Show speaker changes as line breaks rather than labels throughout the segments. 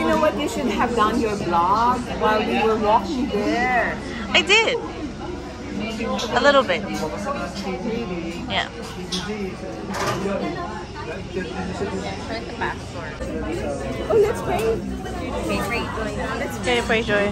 You know what? You should have done your vlog while we were walking there.
I did. A little bit. Yeah.
Where's the passport? Oh, let's pray.
Okay, pray, Joy.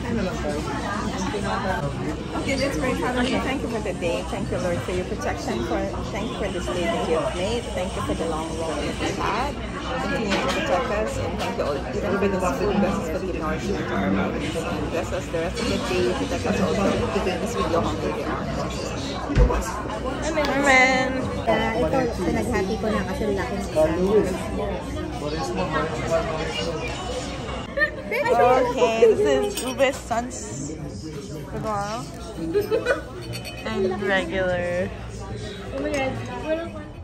Okay, let's pray. Father, thank you for the day. Thank you, Lord, for your protection. Thank you for this day that you have made. Thank you for the long road that we've had. Continue to protect us, and thank you all. Even for this food, bless us for the nourishment to our bodies. And bless us the rest of the day. Protect us also this video hungry we are.
Amen.
Ito, pinaghati ko na kasi laki ng isa.
Okay, this is Ube's son's tomorrow. And regular.
Oh my God.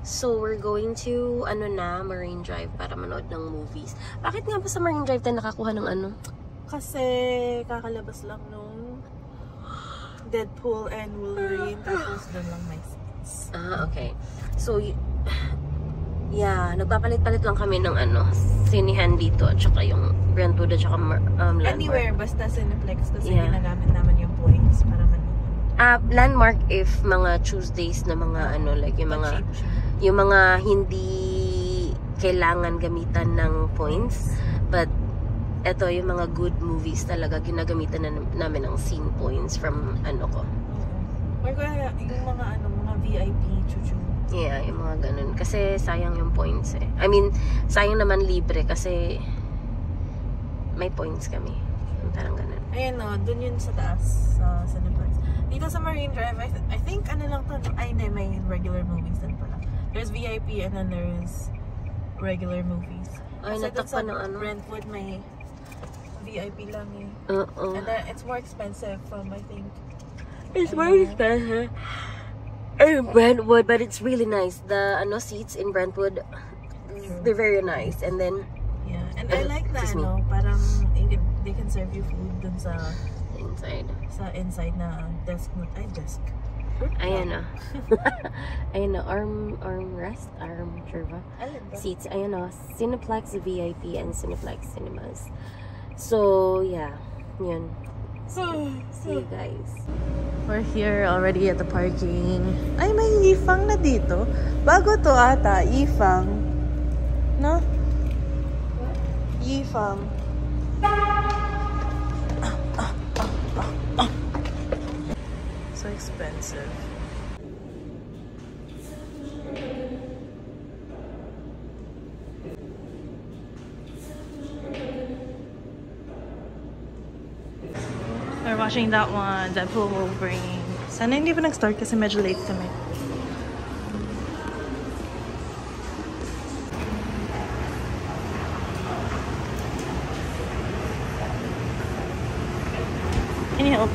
So, we're going to, Marine Drive para manood ng movies. Bakit nga ba sa Marine Drive tayo nakakuha ng ano?
Kasi kakalabas lang nung Deadpool and Wolverine, tapos doon lang may seats.
Ah, okay. So, yeah, nagpapalit-palit lang kami ng sinihan dito, at saka yung Brentwood at saka Landmark.
Anywhere, basta Cineplex kasi ginagamit naman yung points para manood.
Landmark if mga Tuesdays na mga like yung mga hindi kailangan gamitan ng points, but eto yung mga good movies talaga ginagamitan namin ng scene points from ko.
Or kaya yung mga VIP chuchu.
Yeah, yung mga ganun. Kasi sayang yung points eh. I mean, sayang naman libre kasi may points kami. Parang ganun.
Ayan o, dun yun sa taas sa Cineplex. Dito sa Marine Drive, I think lang to. Ay, hindi, may regular movies din pala. There's VIP and then there's regular movies.
Ay, natakpan ng
Brentwood may VIP lang eh. And then it's more expensive from, I think.
It's more expensive in Brentwood, but it's really nice. The seats in Brentwood, they're very nice. And then,
yeah, and I like that, parang they can serve you food dun sa inside. Sa inside na desk. Ayan
na. Ayan na, armrest, seats. Ayan na, Cineplex VIP and Cineplex Cinemas. So, yeah, yun. See you guys.
We're here already at the parking. Ay, may Yifang na dito. Bago to ata, Yifang. No? Yifang. So expensive. We're watching that one, Deadpool Wolverine. Sana hindi pa nag-start kasi medyo late kami. Can you help?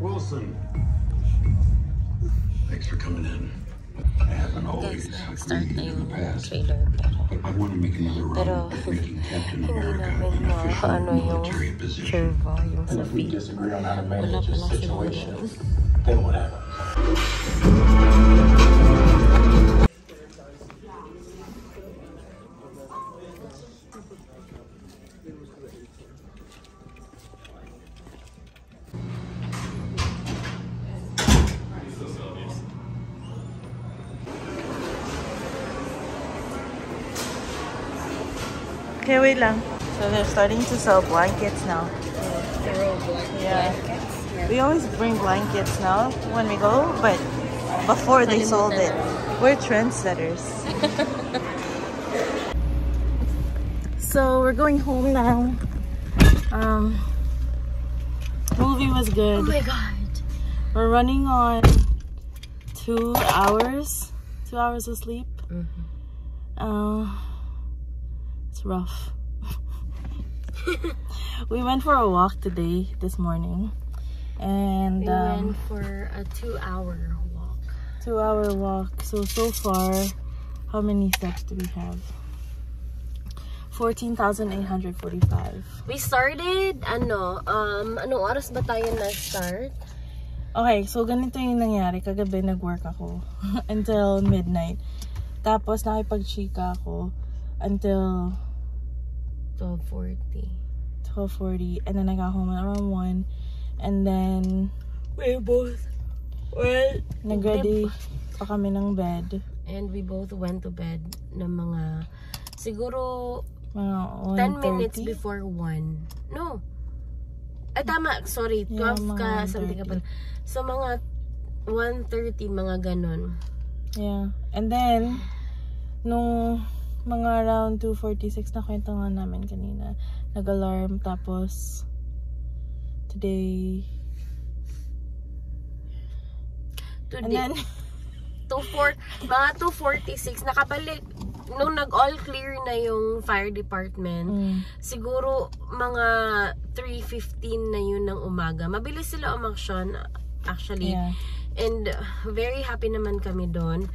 Wilson. Thanks for coming in.
Guys, start na yung trailer pero hindi namin ano yung curva, yung sa feet. Wala pala sila yun.
Okay, wait lang. So they're starting to sell blankets now. Yeah. We always bring blankets now when we go, but before they sold it. We're trendsetters. So we're going home now. Movie was good.
Oh my god.
We're running on 2 hours. 2 hours of sleep. It's rough. We went for a walk this morning, and
we went for a 2-hour walk.
2-hour walk. So far, how many steps do we have? 14,845.
We started, anong oras ba tayo na-start?
Okay, so ganito yung nangyari. Kagabi nag-work ako until midnight. Tapos nakipag-chika ako until 12:40, and then I got home around 1, and then
we both
nag-ready pa kami ng bed,
and we both went to bed na mga siguro
mga
10 minutes before 1. No, ay tama, sorry, 12 ka something ka pala. So mga 1:30, mga ganon.
Yeah, and then nung mga around 2:46 na kwento nga namin kanina, nag-alarm. Tapos today and then
mga 2:46 nakabalik nung nag-all clear na yung fire department. Siguro mga 3:15 na yun ng umaga. Mabilis sila umaksyon actually.
Yeah.
And very happy naman kami doon.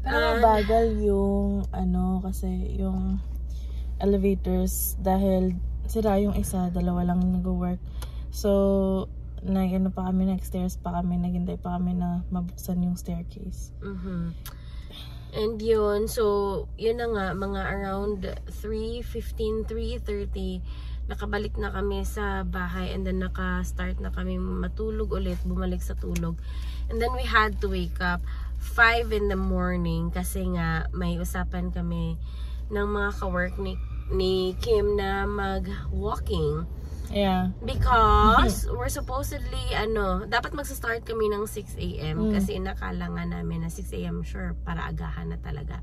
Pero mabagal yung kasi yung elevators dahil sira yung isa, dalawa lang nag-work. So pa kami, nag-stairs pa kami, naghintay pa kami na mabuksan yung staircase.
And yun, so yun na nga, mga around 3:15, 3:30 nakabalik na kami sa bahay, and then naka-start na kami matulog ulit, bumalik sa tulog. And then we had to wake up 5 in the morning kasi nga may usapan kami ng mga ka-work ni Kim na mag-walking.
Yeah.
Because we're supposedly, dapat magsa-start kami ng 6 AM kasi inakala nga namin na 6 AM sure, para agahan na talaga.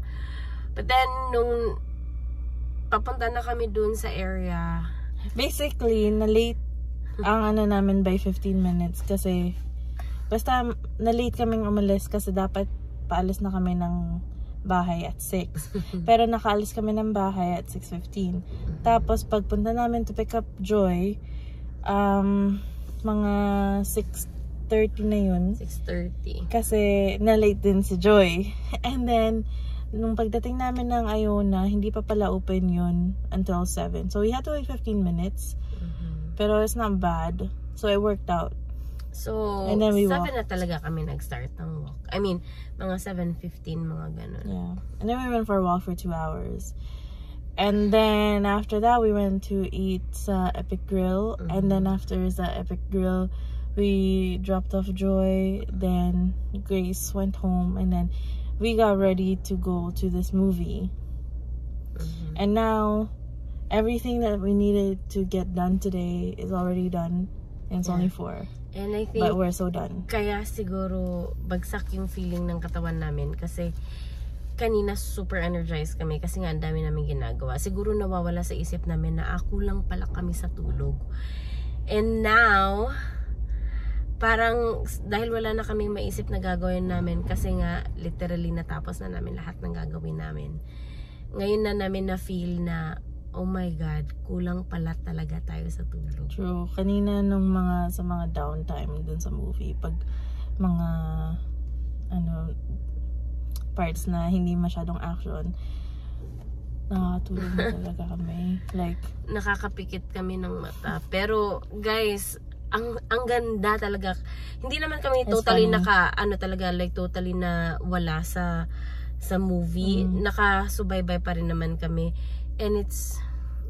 But then, nung papunta na kami dun sa area,
basically, na-late ang namin by 15 minutes kasi basta na-late kaming umalis kasi dapat paalis na kami ng bahay at 6. Pero nakaalis kami ng bahay at 6:15. Tapos pagpunta namin to pick up Joy, mga 6:30 na yun.
6:30.
Kasi na-late din si Joy. And then, nung pagdating namin ng Iona, hindi pa pala open yun until 7. So we had to wait 15 minutes. Pero it's not bad. So it worked out.
So,
and then we
7
walked.
na talaga kami nag-start ng walk. I mean, mga 7:15, mga ganun.
Yeah. And then we went for a walk for 2 hours. And then after that, we went to eat sa Epic Grill. And then after the Epic Grill, we dropped off Joy. Then Grace went home. And then we got ready to go to this movie. And now, everything that we needed to get done today is already done. And it's only 4.
And I think,
but we're so done.
Kaya siguro bagsak yung feeling ng katawan namin kasi kanina super energized kami kasi nga ang dami namin ginagawa. Siguro nawawala sa isip namin na kulang pala kami sa tulog. And now, parang dahil wala na kaming maisip na gagawin namin kasi nga literally natapos na namin lahat ng gagawin namin. Ngayon na namin na feel na oh my God, kulang pala talaga tayo sa tulog.
True. Kanina sa mga downtime dun sa movie, pag mga parts na hindi masyadong action, nakakatulog na talaga kami. Like,
nakakapikit kami ng mata. Pero guys, ang ganda talaga. Hindi naman kami totally talaga like totally na wala sa movie. Nakasubaybay pa rin naman kami. And it's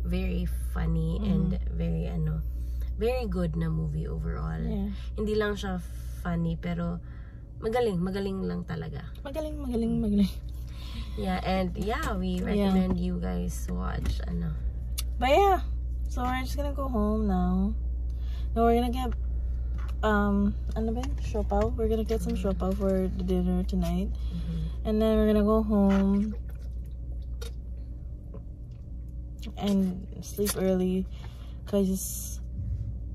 very funny and very very good na movie overall.
Yeah.
Hindi lang siya funny pero magaling lang talaga.
Magaling.
Yeah, and we recommend you guys watch
But yeah, so we're just gonna go home now. No, we're gonna get siopaw. We're gonna get some siopaw for the dinner tonight. And then we're gonna go home and sleep early because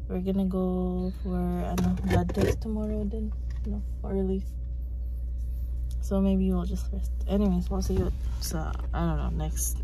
we're gonna go for blood test tomorrow then, early. So maybe we'll just rest. Anyways, we'll see you next